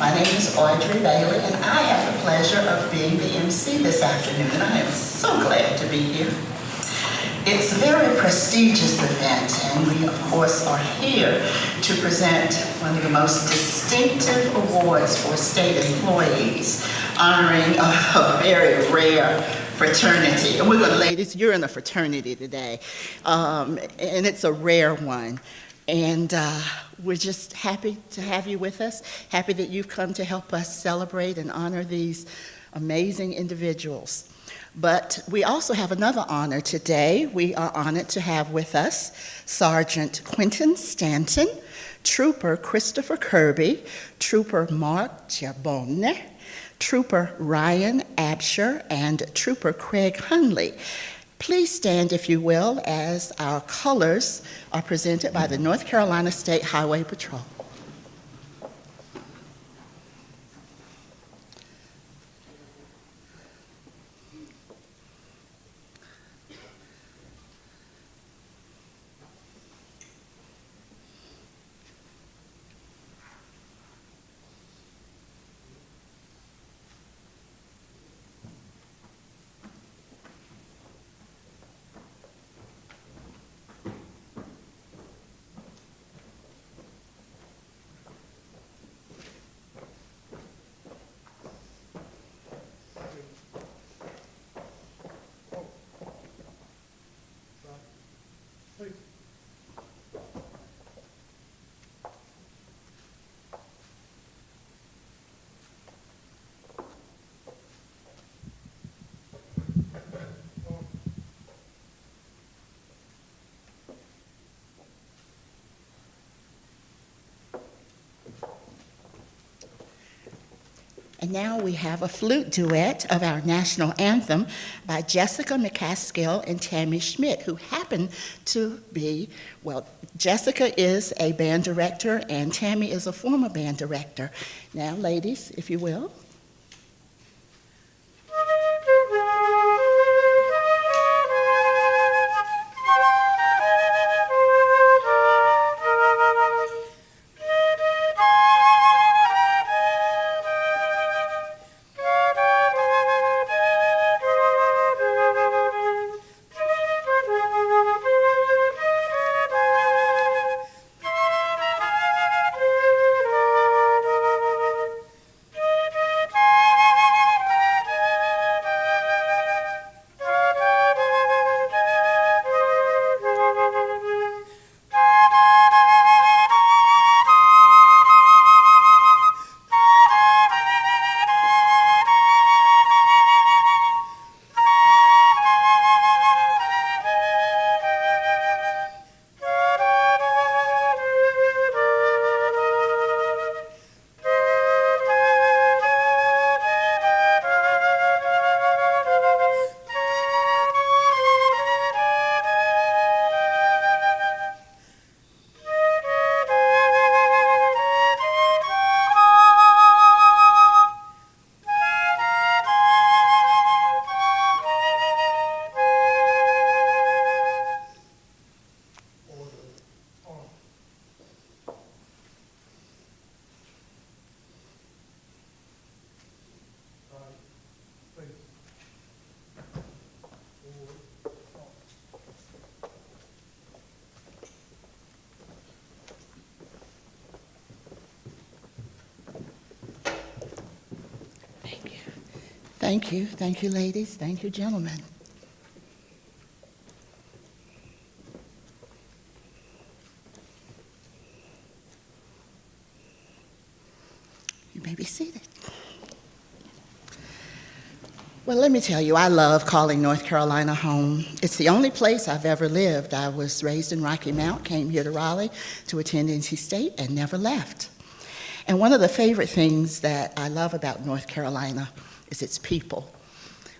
My name is Audrey Bailey, and I have the pleasure of being the MC this afternoon, and I am so glad to be here. It's a very prestigious event, and we, of course, are here to present one of the most distinctive awards for state employees, honoring a very rare fraternity. And we're going to, ladies, you're in a fraternity today, and it's a rare one. And we're just happy to have you with us, happy that you've come to help us celebrate and honor these amazing individuals. But we also have another honor today. We are honored to have with us Sergeant Quentin Stanton, Trooper Christopher Kirby, Trooper Mark Giabone, Trooper Ryan Absher, and Trooper Craig Hunley. Please stand, if you will, as our colors are presented by the North Carolina State Highway Patrol. And now we have a flute duet of our national anthem by Jessica McCaskill and Tammy Schmidt, who happen to be, well, Jessica is a band director and Tammy is a former band director. Now, ladies, if you will. Thank you. Thank you, ladies. Thank you, gentlemen. You may be seated. Well, let me tell you, I love calling North Carolina home. It's the only place I've ever lived. I was raised in Rocky Mount, came here to Raleigh to attend NC State, and never left. And one of the favorite things that I love about North Carolina is its people.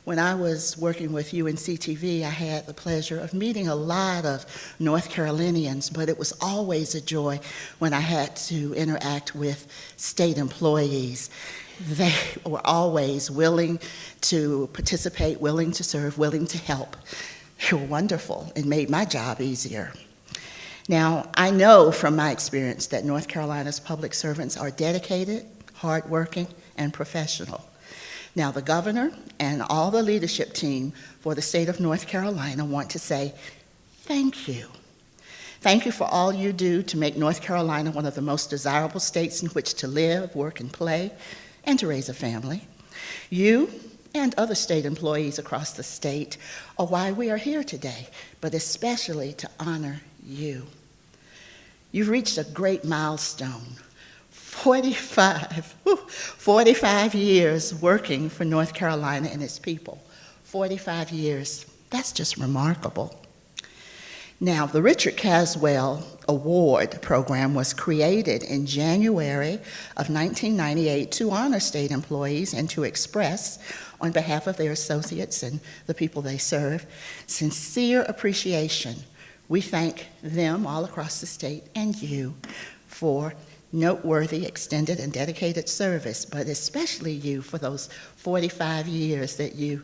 When I was working with UNC-TV, I had the pleasure of meeting a lot of North Carolinians, but it was always a joy when I had to interact with state employees. They were always willing to participate, willing to serve, willing to help. They were wonderful and made my job easier. Now, I know from my experience that North Carolina's public servants are dedicated, hardworking, and professional. Now, the governor and all the leadership team for the state of North Carolina want to say thank you. Thank you for all you do to make North Carolina one of the most desirable states in which to live, work, and play, and to raise a family. You and other state employees across the state are why we are here today, but especially to honor you. You've reached a great milestone. 45 years working for North Carolina and its people. 45 years, that's just remarkable. Now, the Richard Caswell Award program was created in January of 1998 to honor state employees and to express, on behalf of their associates and the people they serve, sincere appreciation. We thank them all across the state and you for noteworthy, extended, and dedicated service, but especially you for those 45 years that you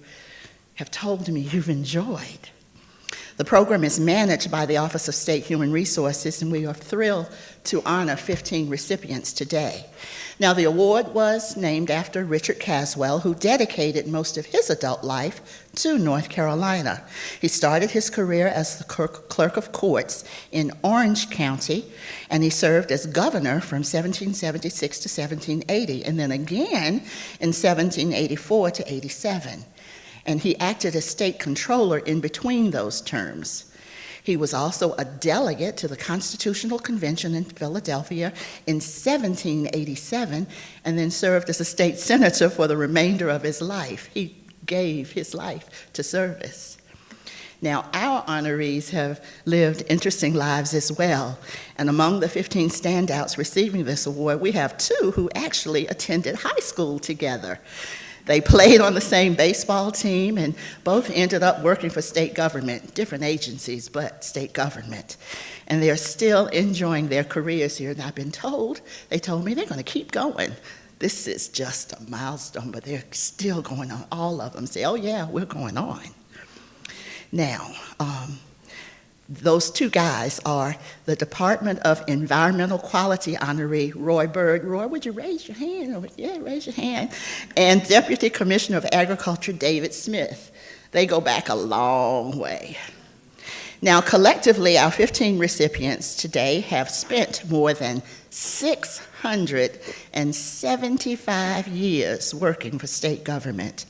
have told me you've enjoyed. The program is managed by the Office of State Human Resources, and we are thrilled to honor 15 recipients today. Now, the award was named after Richard Caswell, who dedicated most of his adult life to North Carolina. He started his career as the clerk of courts in Orange County, and he served as governor from 1776 to 1780, and then again in 1784 to 87. And he acted as state controller in between those terms. He was also a delegate to the Constitutional Convention in Philadelphia in 1787, and then served as a state senator for the remainder of his life. He gave his life to service. Now, our honorees have lived interesting lives as well, and among the 15 standouts receiving this award, we have 2 who actually attended high school together. They played on the same baseball team and both ended up working for state government, different agencies, but state government. And they're still enjoying their careers here. And I've been told, they told me they're going to keep going. This is just a milestone, but they're still going on. All of them say, oh yeah, we're going on. Now, those 2 guys are the Department of Environmental Quality honoree, Roy Bird. Roy, would you raise your hand? Yeah, raise your hand. And Deputy Commissioner of Agriculture, David Smith. They go back a long way. Now, collectively, our 15 recipients today have spent more than 675 years working for state government.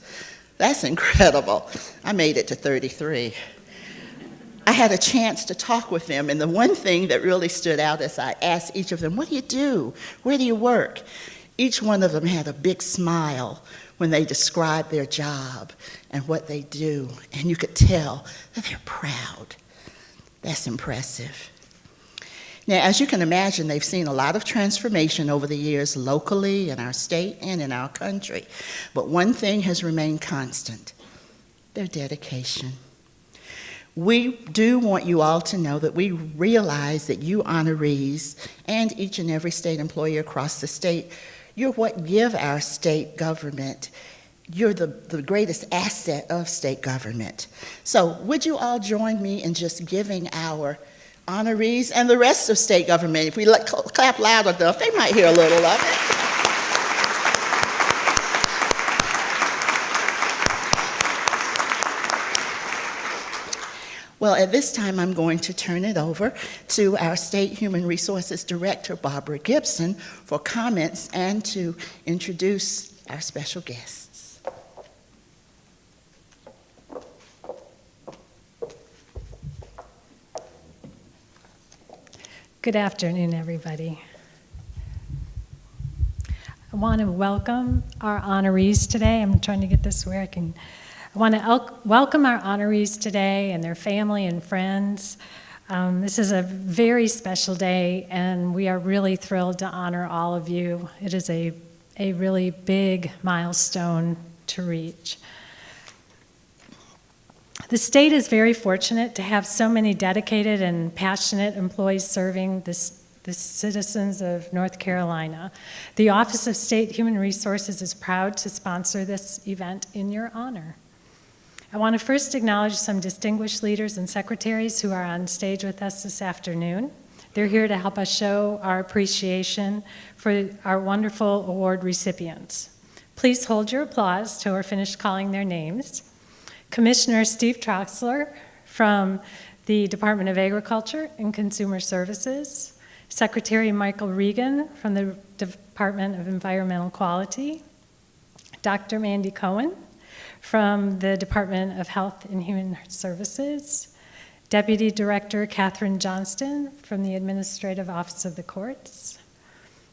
That's incredible. I made it to 33. I had a chance to talk with them, and the one thing that really stood out as I asked each of them, what do you do? Where do you work? Each one of them had a big smile when they described their job and what they do, and you could tell that they're proud. That's impressive. Now, as you can imagine, they've seen a lot of transformation over the years locally in our state and in our country, but one thing has remained constant: their dedication. We do want you all to know that we realize that you honorees and each and every state employee across the state, you're what give our state government. You're the greatest asset of state government. So would you all join me in just giving our honorees and the rest of state government, if we clap loud enough, they might hear a little of it. Well, at this time, I'm going to turn it over to our State Human Resources Director, Barbara Gibson, for comments and to introduce our special guests. Good afternoon, everybody. I want to welcome our honorees today. I'm trying to get this where I can. I want to welcome our honorees today and their family and friends. This is a very special day, and we are really thrilled to honor all of you. It is a really big milestone to reach. The state is very fortunate to have so many dedicated and passionate employees serving the citizens of North Carolina. The Office of State Human Resources is proud to sponsor this event in your honor. I want to first acknowledge some distinguished leaders and secretaries who are on stage with us this afternoon. They're here to help us show our appreciation for our wonderful award recipients. Please hold your applause till we're finished calling their names. Commissioner Steve Troxler from the Department of Agriculture and Consumer Services, Secretary Michael Regan from the Department of Environmental Quality, Dr. Mandy Cohen from the Department of Health and Human Services, Deputy Director Catherine Johnston from the Administrative Office of the Courts,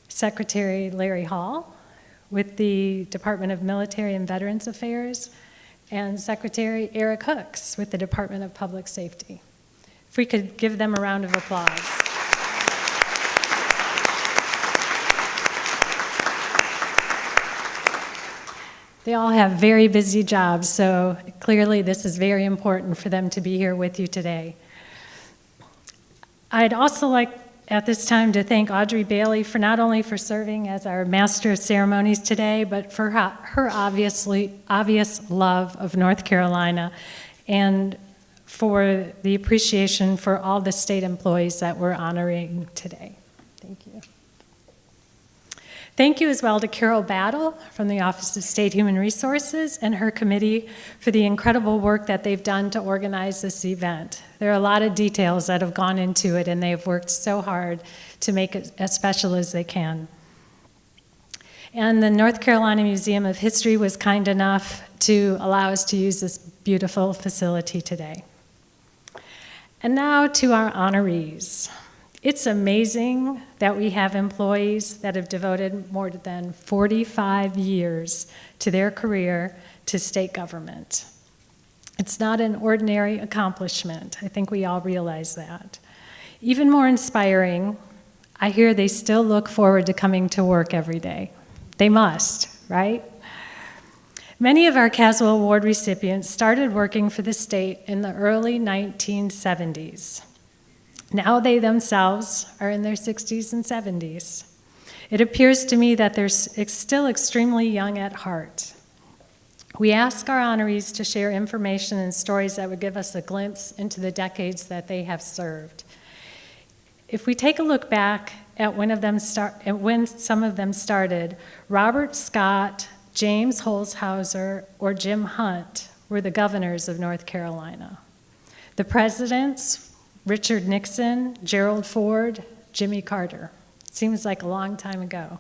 Secretary Larry Hall with the Department of Military and Veterans Affairs, and Secretary Eric Hooks with the Department of Public Safety. If we could give them a round of applause. They all have very busy jobs, so clearly this is very important for them to be here with you today. I'd also like at this time to thank Audrey Bailey for not only for serving as our Master of Ceremonies today, but for her obvious love of North Carolina and for the appreciation for all the state employees that we're honoring today. Thank you. Thank you as well to Carol Battle from the Office of State Human Resources and her committee for the incredible work that they've done to organize this event. There are a lot of details that have gone into it, and they've worked so hard to make it as special as they can. And the North Carolina Museum of History was kind enough to allow us to use this beautiful facility today. And now to our honorees. It's amazing that we have employees that have devoted more than 45 years to their career to state government. It's not an ordinary accomplishment. I think we all realize that. Even more inspiring, I hear they still look forward to coming to work every day. They must, right? Many of our Caswell Award recipients started working for the state in the early 1970s. Now they themselves are in their 60s and 70s. It appears to me that they're still extremely young at heart. We ask our honorees to share information and stories that would give us a glimpse into the decades that they have served. If we take a look back at when some of them started, Robert Scott, James Holshouser, or Jim Hunt were the governors of North Carolina. The presidents, Richard Nixon, Gerald Ford, Jimmy Carter. Seems like a long time ago.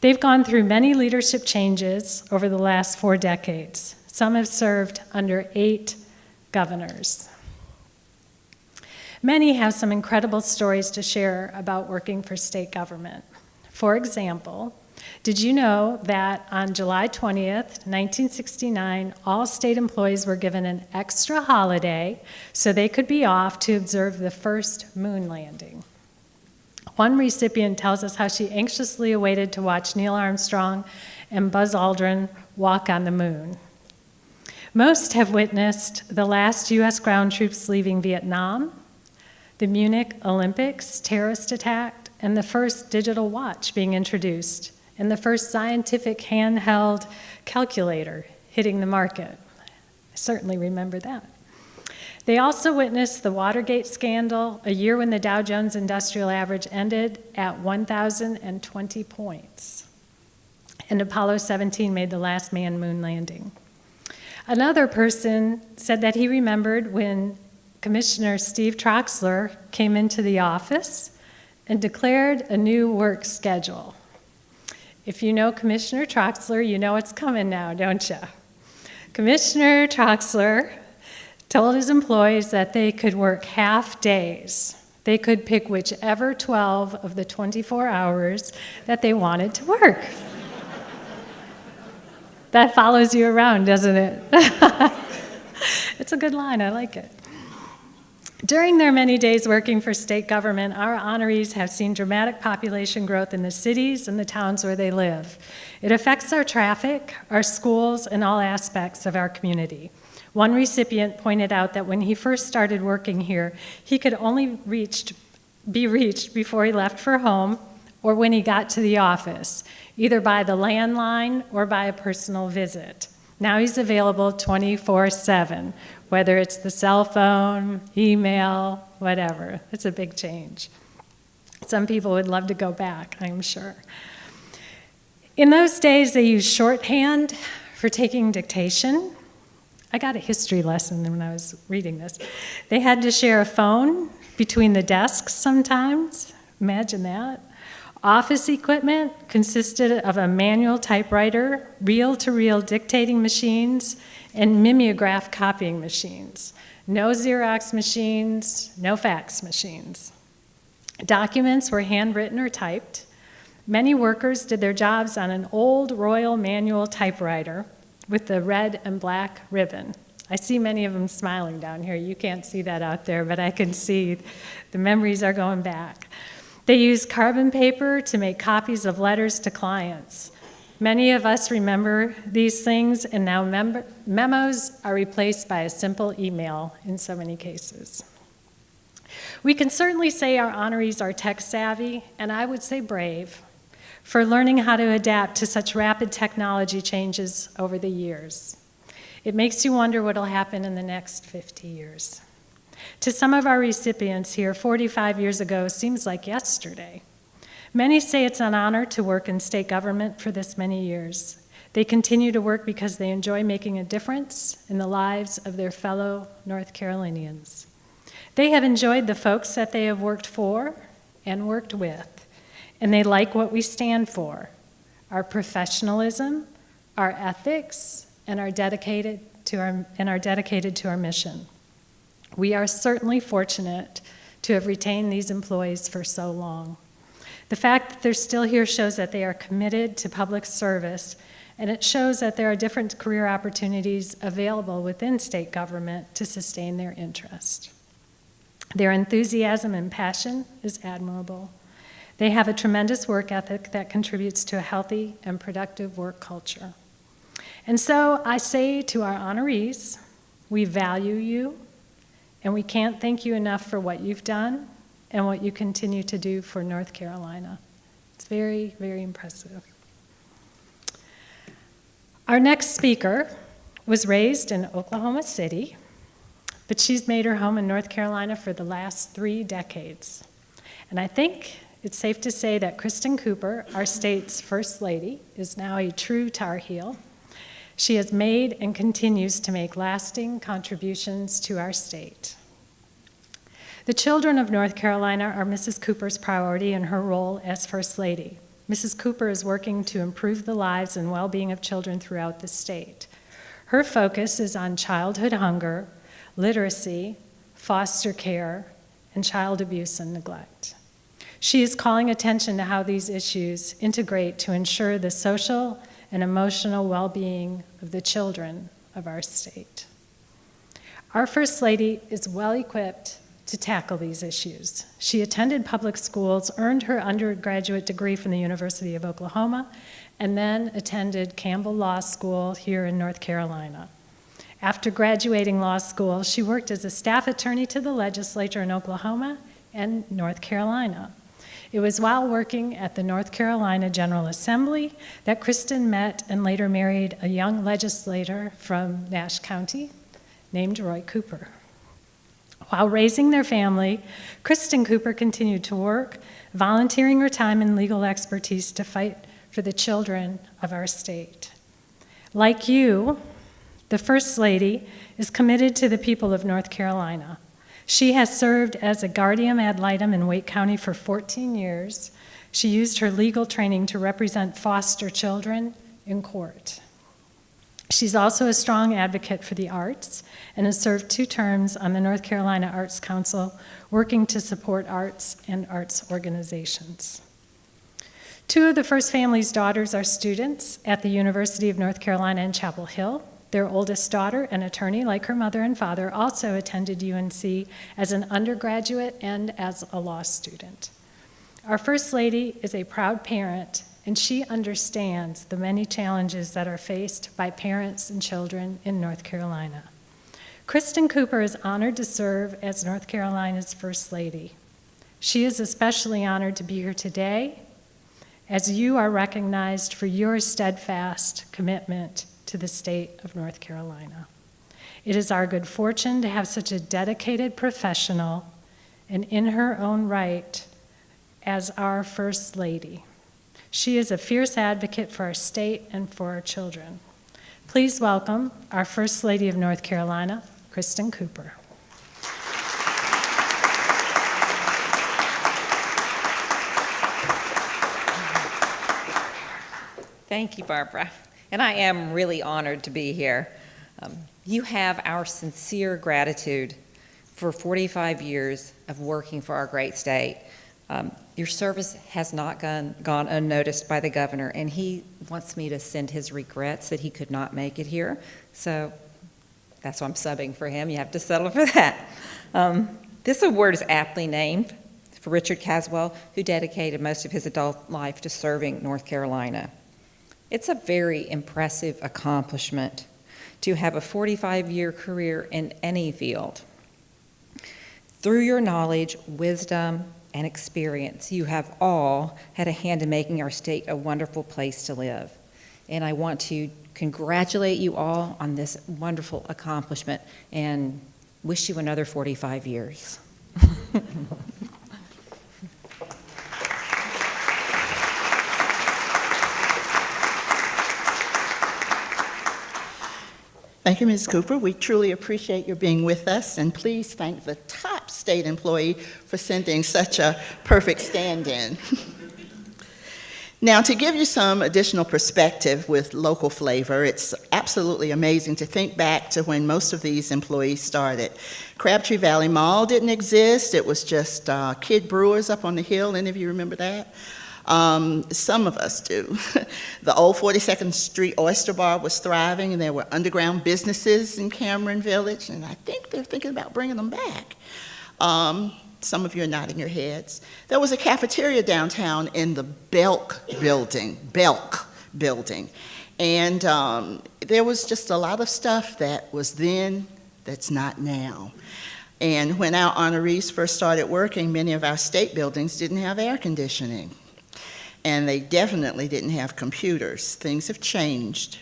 They've gone through many leadership changes over the last 4 decades. Some have served under 8 governors. Many have some incredible stories to share about working for state government. For example, did you know that on July 20th, 1969, all state employees were given an extra holiday so they could be off to observe the first moon landing? One recipient tells us how she anxiously awaited to watch Neil Armstrong and Buzz Aldrin walk on the moon. Most have witnessed the last U.S. ground troops leaving Vietnam, the Munich Olympics terrorist attack, and the first digital watch being introduced, and the first scientific handheld calculator hitting the market. I certainly remember that. They also witnessed the Watergate scandal, a year when the Dow Jones Industrial Average ended at 1,020 points. And Apollo 17 made the last manned moon landing. Another person said that he remembered when Commissioner Steve Troxler came into the office and declared a new work schedule. If you know Commissioner Troxler, you know it's coming now, don't you? Commissioner Troxler told his employees that they could work half days. They could pick whichever 12 of the 24 hours that they wanted to work. That follows you around, doesn't it? It's a good line, I like it. During their many days working for state government, our honorees have seen dramatic population growth in the cities and the towns where they live. It affects our traffic, our schools, and all aspects of our community. One recipient pointed out that when he first started working here, he could only be reached before he left for home or when he got to the office, either by the landline or by a personal visit. Now he's available 24/7, whether it's the cell phone, email, whatever. It's a big change. Some people would love to go back, I'm sure. In those days, they used shorthand for taking dictation. I got a history lesson when I was reading this. They had to share a phone between the desks sometimes. Imagine that. Office equipment consisted of a manual typewriter, reel-to-reel dictating machines, and mimeograph copying machines. No Xerox machines, no fax machines. Documents were handwritten or typed. Many workers did their jobs on an old Royal manual typewriter with the red and black ribbon. I see many of them smiling down here. You can't see that out there, but I can see the memories are going back. They used carbon paper to make copies of letters to clients. Many of us remember these things, and now memos are replaced by a simple email in so many cases. We can certainly say our honorees are tech savvy, and I would say brave, for learning how to adapt to such rapid technology changes over the years. It makes you wonder what will happen in the next 50 years. To some of our recipients here, 45 years ago seems like yesterday. Many say it's an honor to work in state government for this many years. They continue to work because they enjoy making a difference in the lives of their fellow North Carolinians. They have enjoyed the folks that they have worked for and worked with, and they like what we stand for, our professionalism, our ethics, and are dedicated to our mission. We are certainly fortunate to have retained these employees for so long. The fact that they're still here shows that they are committed to public service, and it shows that there are different career opportunities available within state government to sustain their interest. Their enthusiasm and passion is admirable. They have a tremendous work ethic that contributes to a healthy and productive work culture. And so I say to our honorees, we value you, and we can't thank you enough for what you've done and what you continue to do for North Carolina. It's very, very impressive. Our next speaker was raised in Oklahoma City, but she's made her home in North Carolina for the last 3 decades. And I think it's safe to say that Kristen Cooper, our state's First Lady, is now a true Tar Heel. She has made and continues to make lasting contributions to our state. The children of North Carolina are Mrs. Cooper's priority in her role as First Lady. Mrs. Cooper is working to improve the lives and well-being of children throughout the state. Her focus is on childhood hunger, literacy, foster care, and child abuse and neglect. She is calling attention to how these issues integrate to ensure the social and emotional well-being of the children of our state. Our First Lady is well-equipped to tackle these issues. She attended public schools, earned her undergraduate degree from the University of Oklahoma, and then attended Campbell Law School here in North Carolina. After graduating law school, she worked as a staff attorney to the legislature in Oklahoma and North Carolina. It was while working at the North Carolina General Assembly that Kristen met and later married a young legislator from Nash County named Roy Cooper. While raising their family, Kristen Cooper continued to work, volunteering her time and legal expertise to fight for the children of our state. Like you, the First Lady is committed to the people of North Carolina. She has served as a guardian ad litem in Wake County for 14 years. She used her legal training to represent foster children in court. She's also a strong advocate for the arts and has served 2 terms on the North Carolina Arts Council, working to support arts and arts organizations. 2 of the First Family's daughters are students at the University of North Carolina in Chapel Hill. Their oldest daughter, an attorney like her mother and father, also attended UNC as an undergraduate and as a law student. Our First Lady is a proud parent, and she understands the many challenges that are faced by parents and children in North Carolina. Kristen Cooper is honored to serve as North Carolina's First Lady. She is especially honored to be here today, as you are recognized for your steadfast commitment to the state of North Carolina. It is our good fortune to have such a dedicated professional and in her own right as our First Lady. She is a fierce advocate for our state and for our children. Please welcome our First Lady of North Carolina, Kristen Cooper. Thank you, Barbara. And I am really honored to be here. You have our sincere gratitude for 45 years of working for our great state. Your service has not gone unnoticed by the governor, and he wants me to send his regrets that he could not make it here. So that's why I'm subbing for him. You have to settle for that. This award is aptly named for Richard Caswell, who dedicated most of his adult life to serving North Carolina. It's a very impressive accomplishment to have a 45-year career in any field. Through your knowledge, wisdom, and experience, you have all had a hand in making our state a wonderful place to live. And I want to congratulate you all on this wonderful accomplishment and wish you another 45 years. Thank you, Ms. Cooper. We truly appreciate your being with us, and please thank the top state employee for sending such a perfect stand-in. Now, to give you some additional perspective with local flavor, it's absolutely amazing to think back to when most of these employees started. Crabtree Valley Mall didn't exist. It was just Kid Brewers up on the hill. Any of you remember that? Some of us do. The old 42nd Street Oyster Bar was thriving, and there were underground businesses in Cameron Village, and I think they're thinking about bringing them back. Some of you are nodding your heads. There was a cafeteria downtown in the Belk building, and there was just a lot of stuff that was then that's not now. And when our honorees first started working, many of our state buildings didn't have air conditioning. And they definitely didn't have computers. Things have changed.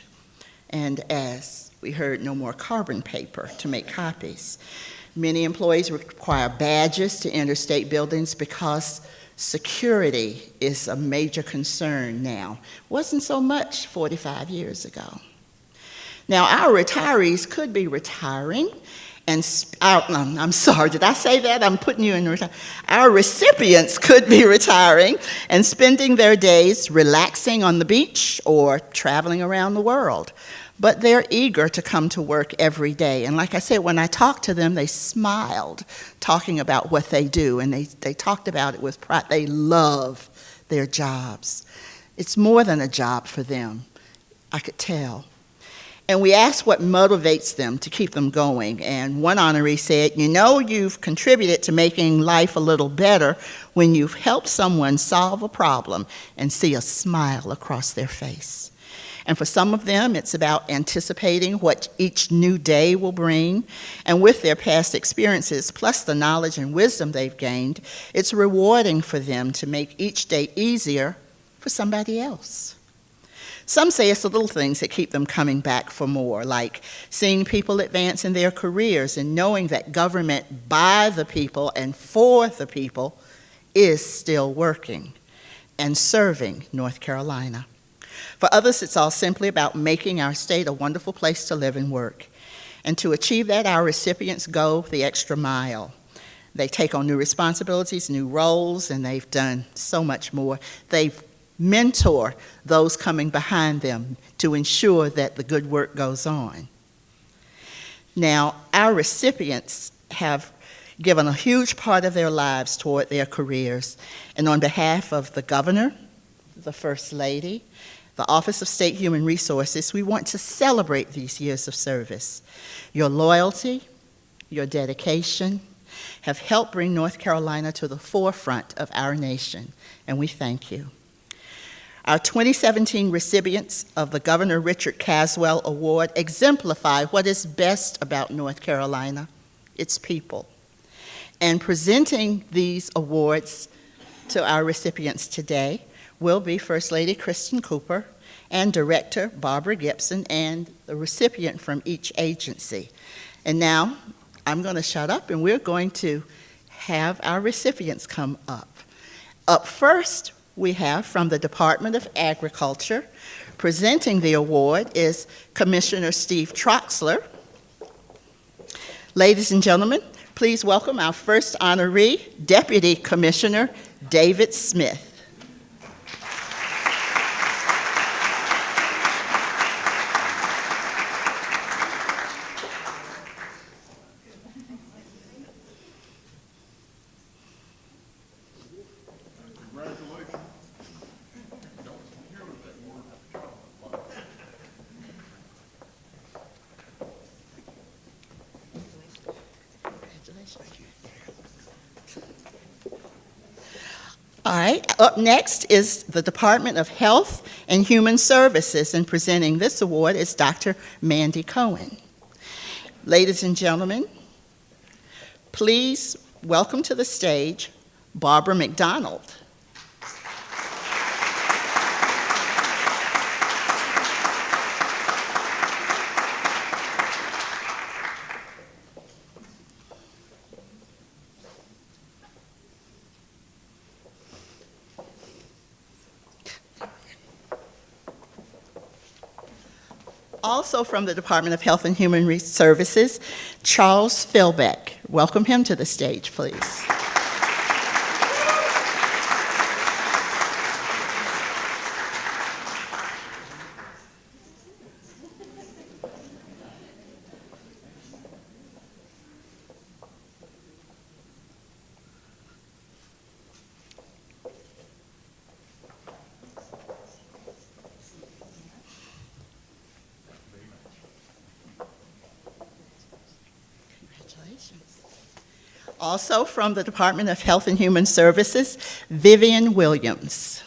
And as we heard, no more carbon paper to make copies. Many employees require badges to enter state buildings because security is a major concern now. Wasn't so much 45 years ago. Now, our retirees could be retiring. And I'm sorry, did I say that? I'm putting you in retirement. Our recipients could be retiring and spending their days relaxing on the beach or traveling around the world. But they're eager to come to work every day. And like I said, when I talked to them, they smiled, talking about what they do. And they talked about it with pride. They love their jobs. It's more than a job for them, I could tell. And we asked what motivates them to keep them going. And one honoree said, you know, you've contributed to making life a little better when you've helped someone solve a problem and see a smile across their face. And for some of them, it's about anticipating what each new day will bring. And with their past experiences, plus the knowledge and wisdom they've gained, it's rewarding for them to make each day easier for somebody else. Some say it's the little things that keep them coming back for more, like seeing people advance in their careers and knowing that government by the people and for the people is still working and serving North Carolina. For others, it's all simply about making our state a wonderful place to live and work. And to achieve that, our recipients go the extra mile. They take on new responsibilities, new roles, and they've done so much more. They've mentor those coming behind them to ensure that the good work goes on. Now, our recipients have given a huge part of their lives toward their careers, and on behalf of the governor, the First Lady, the Office of State Human Resources, we want to celebrate these years of service. Your loyalty, your dedication have helped bring North Carolina to the forefront of our nation, and we thank you. Our 2017 recipients of the Governor Richard Caswell Award exemplify what is best about North Carolina, its people. And presenting these awards to our recipients today will be First Lady Kristen Cooper and Director Barbara Gibson and the recipient from each agency. And now, I'm going to shut up, and we're going to have our recipients come up. Up first, we have from the Department of Agriculture. Presenting the award is Commissioner Steve Troxler. Ladies and gentlemen, please welcome our first honoree, Deputy Commissioner David Smith. All right, up next is the Department of Health and Human Services, and presenting this award is Dr. Mandy Cohen. Ladies and gentlemen, please welcome to the stage Barbara McDonald. Also from the Department of Health and Human Services, Charles Philbeck. Welcome him to the stage, please. Also from the Department of Health and Human Services, Vivian Williams.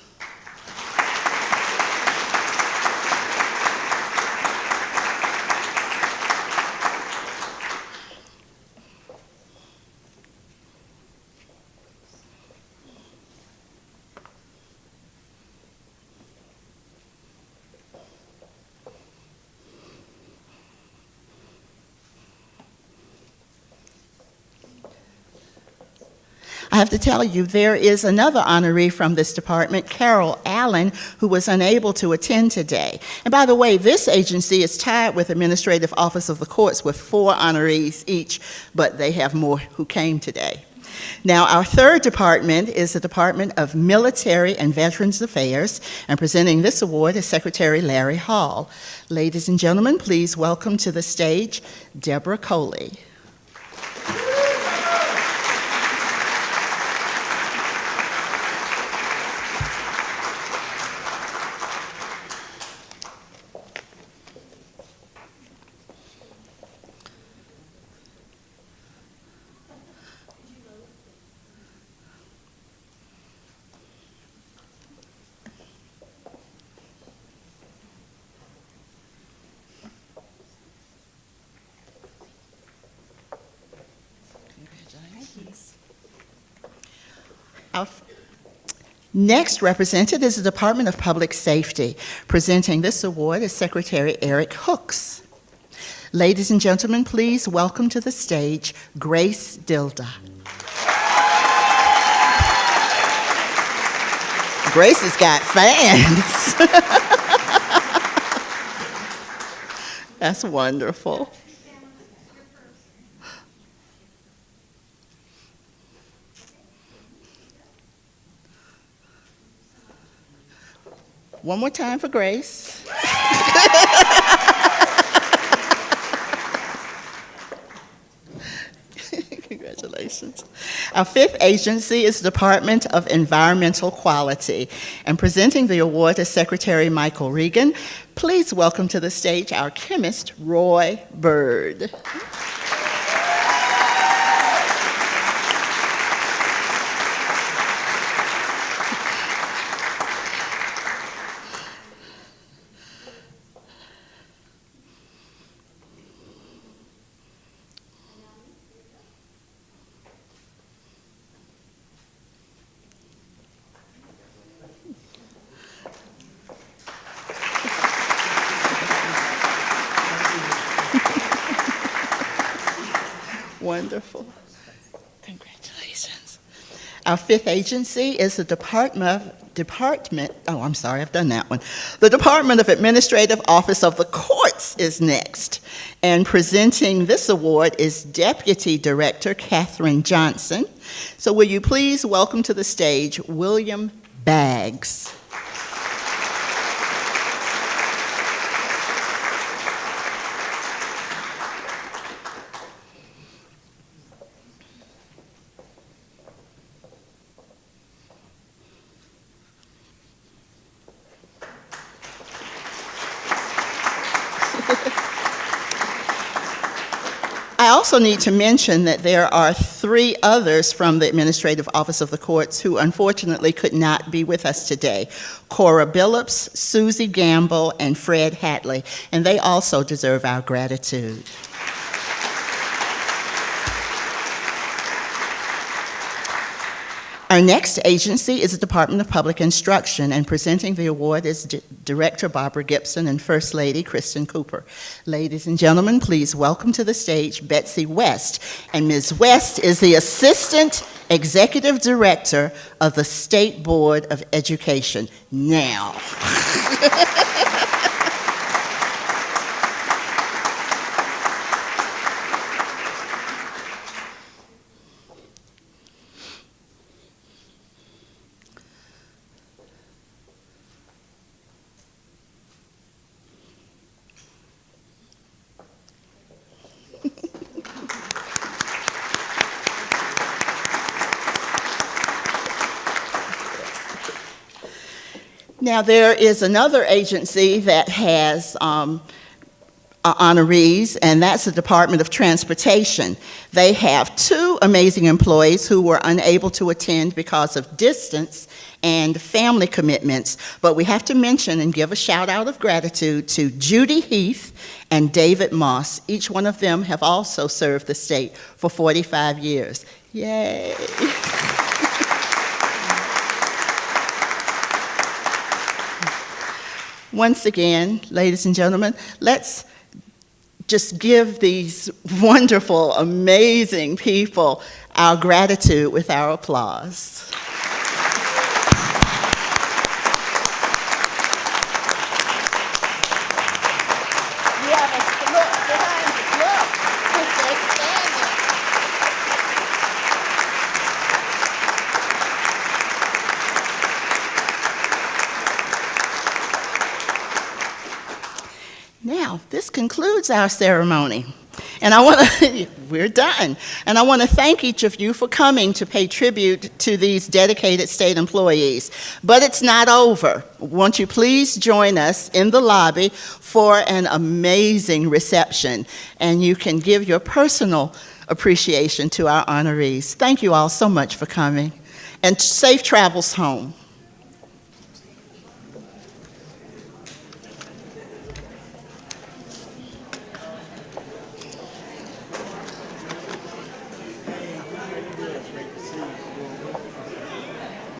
I have to tell you, there is another honoree from this department, Carol Allen, who was unable to attend today. And by the way, this agency is tied with Administrative Office of the Courts with 4 honorees each, but they have more who came today. Now, our third department is the Department of Military and Veterans Affairs, and presenting this award is Secretary Larry Hall. Ladies and gentlemen, please welcome to the stage Deborah Coley. Our next represented is the Department of Public Safety. Presenting this award is Secretary Eric Hooks. Ladies and gentlemen, please welcome to the stage Grace Dilda. Grace has got fans. That's wonderful. One more time for Grace. Congratulations. Our fifth agency is the Department of Environmental Quality, and presenting the award is Secretary Michael Regan. Please welcome to the stage our chemist, Roy Bird. Wonderful. Congratulations. Our fifth agency is the Department, I'm sorry, I've done that one. The Department of Administrative Office of the Courts is next. And presenting this award is Deputy Director Katherine Johnson. So will you please welcome to the stage William Baggs. I also need to mention that there are 3 others from the Administrative Office of the Courts who unfortunately could not be with us today. Cora Billups, Susie Gamble, and Fred Hatley, and they also deserve our gratitude. Our next agency is the Department of Public Instruction, and presenting the award is Director Barbara Gibson and First Lady Kristen Cooper. Ladies and gentlemen, please welcome to the stage Betsy West. And Ms. West is the Assistant Executive Director of the State Board of Education. Now. Now, there is another agency that has honorees, and that's the Department of Transportation. They have 2 amazing employees who were unable to attend because of distance and family commitments, but we have to mention and give a shout out of gratitude to Judy Heath and David Moss. Each one of them have also served the state for 45 years. Yay! Once again, ladies and gentlemen, let's just give these wonderful, amazing people our gratitude with our applause. Now, this concludes our ceremony, and we're done. And I want to thank each of you for coming to pay tribute to these dedicated state employees. But it's not over. Won't you please join us in the lobby for an amazing reception, and you can give your personal appreciation to our honorees. Thank you all so much for coming, and safe travels home.